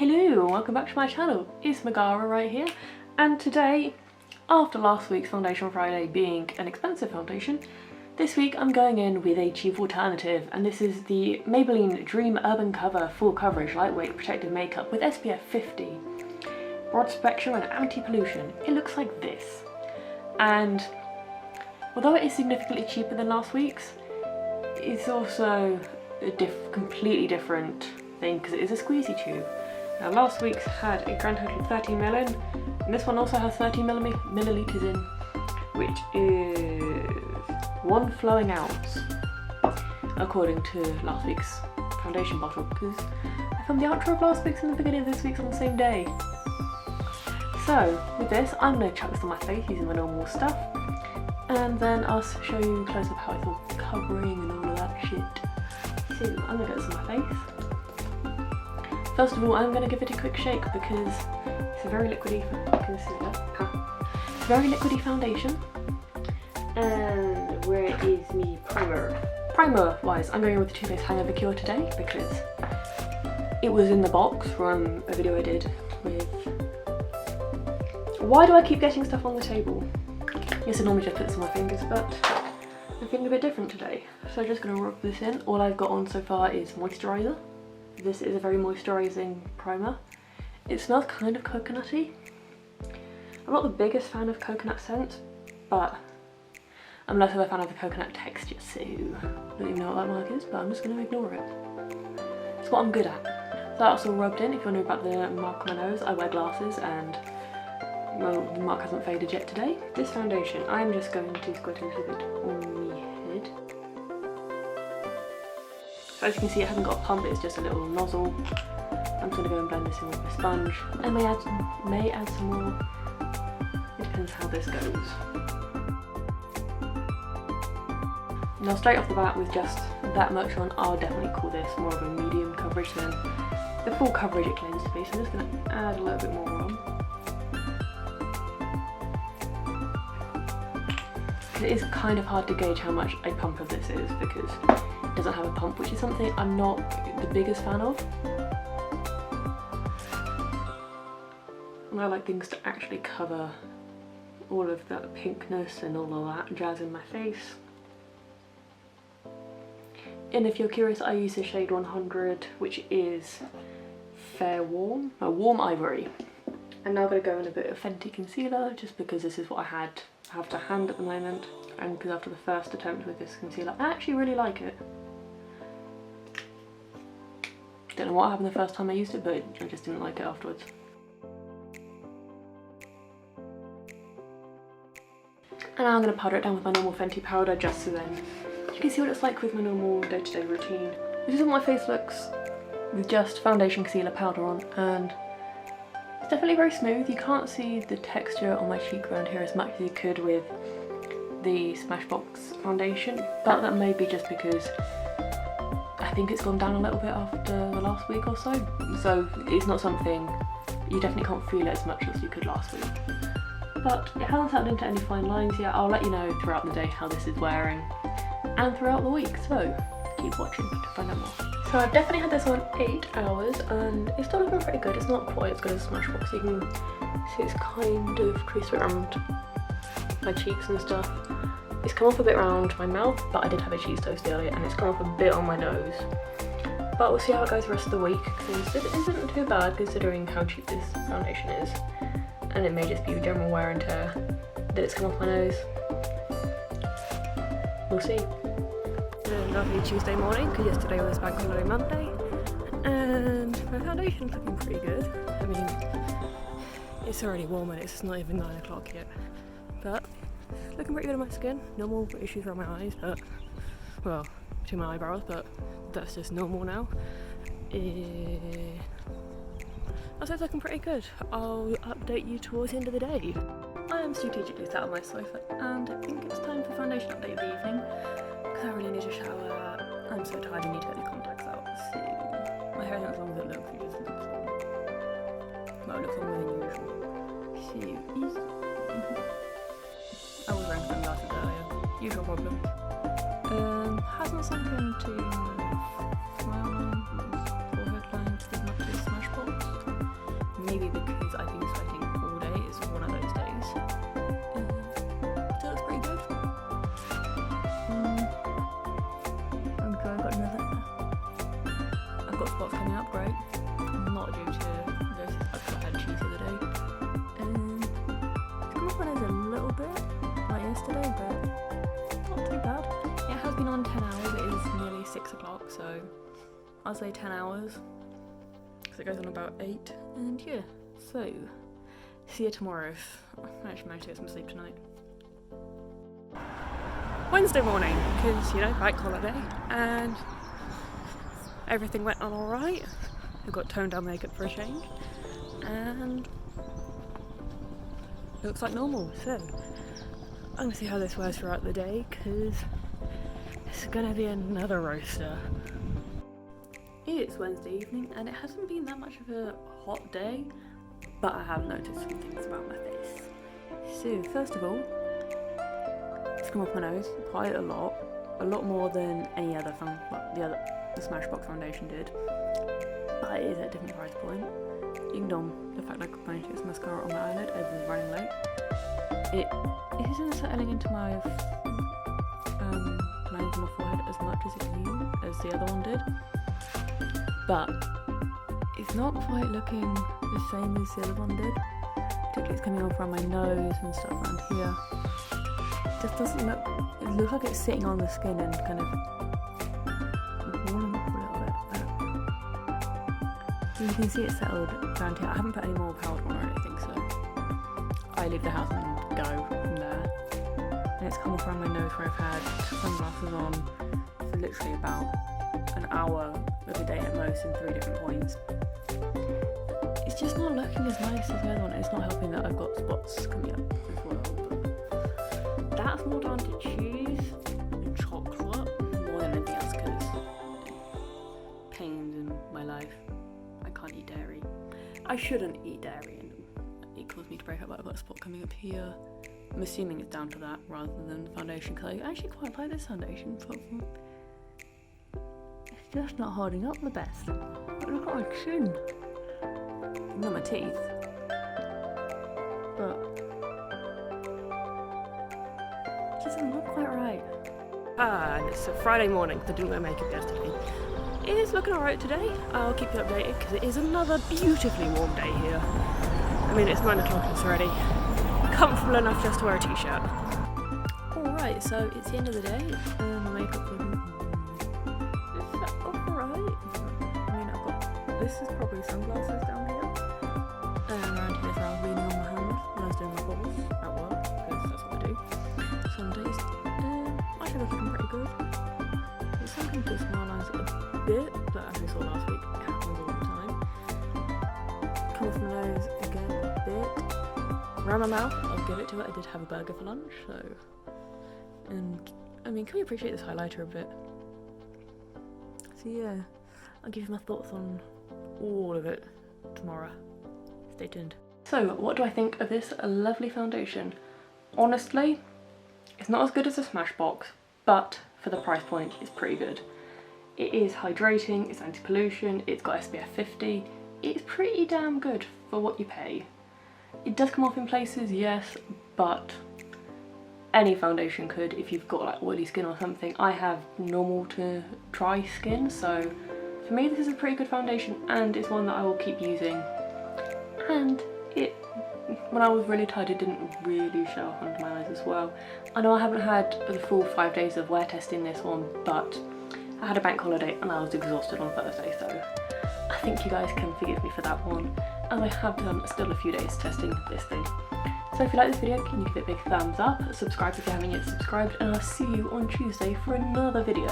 Hello, welcome back to my channel. It's Megara right here, and today, after last week's Foundation Friday being an expensive foundation, this week I'm going in with a cheap alternative, and this is the Maybelline Dream Urban Cover Full Coverage Lightweight Protective Makeup with SPF 50. Broad spectrum and anti-pollution. It looks like this. And although it is significantly cheaper than last week's, it's also a completely different thing because it is a squeezy tube. Now last week's had a grand total of 13 ml in, and this one also has 30 millilitres in, which is 1 flowing ounce, according to last week's foundation bottle, because I filmed the outro of last week's and the beginning of this week's on the same day. So with this, I'm going to chuck this on my face using my normal stuff, and then I'll show you close up how it's all covering and all of that shit. So I'm going to get this on my face. First of all, I'm going to give it a quick shake because it's a very liquidy foundation. And where is me primer? Primer wise, I'm going with the Too Faced Hangover Cure today because it was in the box from a video I did with... Why do I keep getting stuff on the table? Yes, I normally just put this on my fingers, but I'm feeling a bit different today. So I'm just going to rub this in. All I've got on so far is moisturiser. This is a very moisturising primer. It smells kind of coconutty. I'm not the biggest fan of coconut scents, but I'm less of a fan of the coconut texture, so I don't even know what that mark is, but I'm just going to ignore it. It's what I'm good at. So that's all rubbed in. If you want to know about the mark on my nose, I wear glasses and well, the mark hasn't faded yet today. This foundation, I'm just going to squirt a little bit on my head. So as you can see, it hasn't got a pump, it's just a little nozzle. I'm just going to go and blend this in with a sponge. I may add some more. It depends how this goes. Now straight off the bat with just that much on, I'll definitely call this more of a medium coverage than the full coverage it claims to be. So I'm just going to add a little bit more on. It is kind of hard to gauge how much a pump of this is because it doesn't have a pump, which is something I'm not the biggest fan of. And I like things to actually cover all of that pinkness and all of that jazz in my face. And if you're curious, I use the shade 100, which is Fair Warm, Warm Ivory. And now I'm going to go in a bit of Fenty concealer, just because this is what I have to hand at the moment, and because after the first attempt with this concealer, I actually really like it. Don't know what happened the first time I used it, but I just didn't like it afterwards. And now I'm going to powder it down with my normal Fenty powder, just so then you can see what it's like with my normal day-to-day routine. This is what my face looks with just foundation, concealer, powder on, and it's definitely very smooth. You can't see the texture on my cheek around here as much as you could with the Smashbox foundation, but that may be just because I think it's gone down a little bit after the last week or so. So it's not something, you definitely can't feel it as much as you could last week. But it hasn't settled into any fine lines yet. I'll let you know throughout the day how this is wearing and throughout the week, so keep watching to find out more. So I've definitely had this on 8 hours and it's still looking pretty good. It's not quite as good as Smashbox. You can see it's kind of creased around my cheeks and stuff. It's come off a bit around my mouth, but I did have a cheese toast earlier, and it's come off a bit on my nose. But we'll see how it goes the rest of the week, because it isn't too bad considering how cheap this foundation is. And it may just be general wear and tear that it's come off my nose. We'll see. A lovely Tuesday morning, because yesterday was Bank Holiday Monday, and my foundation's looking pretty good. I mean, it's already warm and it's not even 9 o'clock yet, but looking pretty good on my skin. Normal issues around my eyes, but, well, between my eyebrows, but that's just normal now. I'd say it's looking pretty good. I'll update you towards the end of the day. I am strategically sat on my sofa, and I think it's time for foundation update of the evening. I really need a shower. I'm so tired, I need to get the contacts out. So my hair isn't as long as it looks, it just looks long. Well, it looks longer than usual. I was wearing sunglasses earlier. Usual problem. Hasn't sunk into my forehead lines as much as Smashbox. got spots coming up, great. Not due to this, I had cheese the other day. It's come off my nose a little bit, like yesterday, but not too bad. It has been on 10 hours, it is nearly 6 o'clock, so I'll say 10 hours, because it goes on about 8, and yeah, so see you tomorrow. I actually managed to get some sleep tonight. Wednesday morning, because, you know, bank holiday, and everything went on alright. I got toned down makeup for a change, and it looks like normal, so I'm going to see how this wears throughout the day, because it's going to be another roaster. It's Wednesday evening, and it hasn't been that much of a hot day, but I have noticed some things about my face. So, first of all, it's come off my nose quite a lot more than any other the Smashbox foundation did, but it is at a different price point. Ignore the fact that I managed to get some mascara on my eyelid as it's running late. It isn't settling into my lines on my forehead as much as the other one did, but it's not quite looking the same as the other one did. Particularly it's coming off around my nose and stuff around here. Just doesn't look, it looks like it's sitting on the skin and kind of warming up a little bit. You can see it settled around here. I haven't put any more powder on or anything, so I leave the house and go from there. And it's come off around my nose where I've had sunglasses on for literally about an hour of the day at most in 3 different points. It's just not looking as nice as the other one. It's not helping that I've got spots coming up as well. That's more down to cheese and chocolate more than anything else, because pains in my life. I can't eat dairy. I shouldn't eat dairy, and it caused me to break up. I've got a spot coming up here. I'm assuming it's down to that rather than foundation, because I actually quite like this foundation, but it's just not holding up the best. Look at my chin. Not my teeth, but doesn't look quite right. And it's a Friday morning, I didn't wear makeup yesterday. It is looking alright today. I'll keep you updated because it is another beautifully warm day here. I mean, it's 9 o'clock and it's already comfortable enough just to wear a t-shirt. Alright, so it's the end of the day and my makeup's looking alright. I mean, this is probably sunglasses down here. And around here I was leaning on my hand when I was doing my balls at work, because that's what I do some days. I should look looking pretty good. It's something to smile lines a bit, but as we saw last week, it happens all the time. Come off my nose again a bit. Around my mouth, I'll give it to it. I did have a burger for lunch, so. And I mean, can we appreciate this highlighter a bit? So yeah, I'll give you my thoughts on all of it tomorrow. Stay tuned. So, what do I think of this lovely foundation? Honestly, it's not as good as the Smashbox, but for the price point, it's pretty good. It is hydrating, it's anti-pollution, it's got SPF 50. It's pretty damn good for what you pay. It does come off in places, yes, but any foundation could if you've got like oily skin or something. I have normal to dry skin, so for me this is a pretty good foundation, and it's one that I will keep using. And when I was really tired, it didn't really show up under my eyes as well. I know I haven't had the full 5 days of wear testing this one, but I had a bank holiday and I was exhausted on Thursday, so I think you guys can forgive me for that one. And I have done still a few days testing this thing. So if you like this video, can you give it a big thumbs up, subscribe if you haven't yet subscribed, and I'll see you on Tuesday for another video.